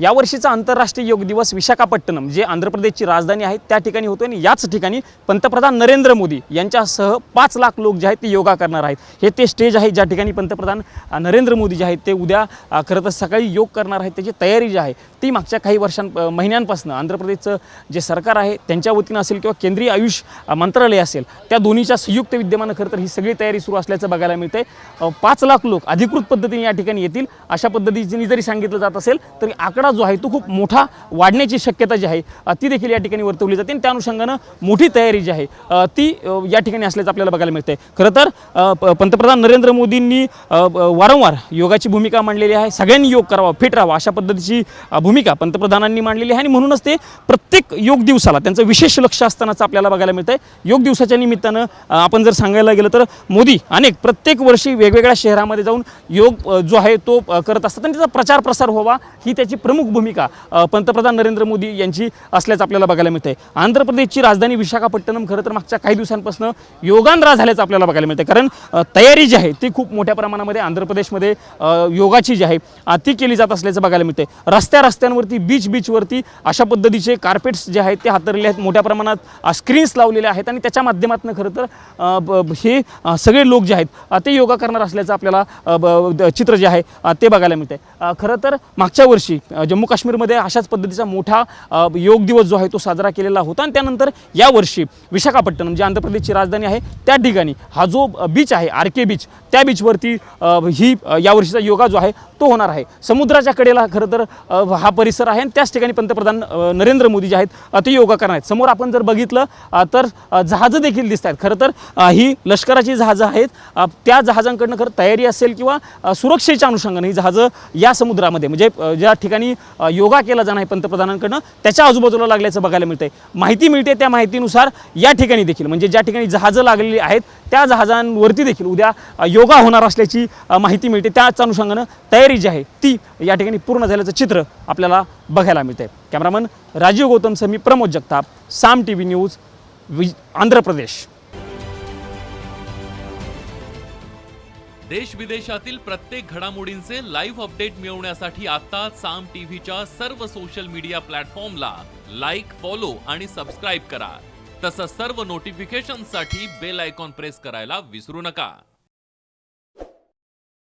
यावर्षीचा आंतरराष्ट्रीय योग दिवस विशाखापट्टणम जे आंध्र प्रदेशची राजधानी आहे त्या ठिकाणी होतो आणि याच ठिकाणी पंतप्रधान नरेंद्र मोदी यांच्यासह 5 लाख लोक जे आहेत ते योगा करणार आहेत। हे ते स्टेज आहे ज्या ठिकाणी पंतप्रधान नरेंद्र मोदी जे आहेत ते उद्या खरं तर सकाळी योग करणार आहेत। त्याची तयारी जी आहे ती मागच्या काही महिन्यांपासून आंध्र प्रदेशचं जे सरकार आहे त्यांच्या वतीनं असेल किंवा केंद्रीय आयुष मंत्रालय असेल त्या दोन्हीच्या संयुक्त विद्यमानं खरं तर ही सगळी तयारी सुरू असल्याचं बघायला मिळतंय। 5 लाख लोक अधिकृत पद्धतीने या ठिकाणी येतील अशा पद्धतीने जरी सांगितलं जात असेल तरी आकडा जो आहे तो खूप मोठा वाढण्याची शक्यता जी आहे ती देखील या ठिकाणी वर्तवली जाते। त्या अनुषंगानं मोठी तयारी जी आहे ती या ठिकाणी असल्याचं आपल्याला बघायला मिळते। खरं तर पंतप्रधान नरेंद्र मोदींनी वारंवार योगाची भूमिका मांडलेली आहे। सगळ्यांनी योग करावा, फिट राहावा अशा पद्धतीची भूमिका पंतप्रधानांनी मांडलेली आहे आणि म्हणूनच ते प्रत्येक योग दिवसाला त्यांचं विशेष लक्ष असतानाच आपल्याला बघायला मिळतंय। योग दिवसाच्या निमित्तानं आपण जर सांगायला गेलं तर मोदी प्रत्येक वर्षी वेगवेगळ्या शहरामध्ये जाऊन योग जो आहे तो करत असतात आणि त्याचा प्रचार प्रसार व्हावा ही त्याची प्रमुख भूमिका पंतप्रधान नरेंद्र मोदी यांची असल्याचं आपल्याला बघायला मिळते। आंध्र प्रदेशची राजधानी विशाखापट्टणम खरं तर मागच्या काही दिवसांपासून योगांध्रा झाल्याचं आपल्याला बघायला मिळते, कारण तयारी जी आहे ती खूप मोठ्या प्रमाणामध्ये आंध्र प्रदेशमध्ये योगाची जी आहे ती केली जात असल्याचं बघायला मिळते। रस्त्यांवरती बीचवरती अशा पद्धतीचे कार्पेट्स जे आहेत ते हातरलेले आहेत, मोठ्या प्रमाणात स्क्रीन्स लावलेले आहेत आणि त्याच्या माध्यमातून खरं तर हे सगळे लोक जे आहेत ते योगा करणार असल्याचं आपल्याला चित्र जे आहे ते बघायला मिळते। खरं तर मागच्या वर्षी जम्मू काश्मीरमध्ये अशाच पद्धतीचा मोठा योग दिवस जो आहे तो साजरा केलेला होता आणि त्यानंतर यावर्षी विशाखापट्टणम जी आंध्र प्रदेशची राजधानी आहे त्या ठिकाणी हा जो बीच आहे RK बीच त्या बीचवरती ही यावर्षीचा योगा जो आहे तो होणार आहे। समुद्राच्या कडेला खरं तर हा परिसर आहे आणि त्याच ठिकाणी पंतप्रधान नरेंद्र मोदी जे आहेत ते योगा करणार आहेत। समोर आपण जर बघितलं तर जहाजं देखील दिसत आहेत। खरं तर ही लष्कराची जहाजं आहेत, त्या जहाजांकडनं खरं तयारी असेल किंवा सुरक्षेच्या अनुषंगाने ही जहाजं या समुद्रामध्ये म्हणजे ज्या ठिकाणी योगा केला जाणार आहे पंतप्रधानांकडनं त्याच्या आजूबाजूला लागल्याचं बघायला मिळतंय। माहिती मिळते त्या माहितीनुसार या ठिकाणी देखील म्हणजे ज्या ठिकाणी जहाजं लागलेली आहेत त्या जहाजांवरती देखील उद्या योगा होणार असल्याची माहिती मिळते। त्याच अनुषंगानं तयारी जी आहे ती या ठिकाणी पूर्ण झाल्याचं चित्र आपल्याला बघायला मिळतंय। कॅमेरामन राजीव गौतम मी प्रमोद जगताप, साम TV न्यूज, आंध्र प्रदेश। देश विदेशातील प्रत्येक घडामोडींचे लाईव्ह अपडेट मिळवण्यासाठी आता साम टीव्हीच्या सर्व सोशल मीडिया प्लॅटफॉर्मला लाईक, फॉलो आणि सबस्क्राईब करा। तसंच सर्व नोटिफिकेशनसाठी बेल आयकॉन प्रेस करायला विसरू नका।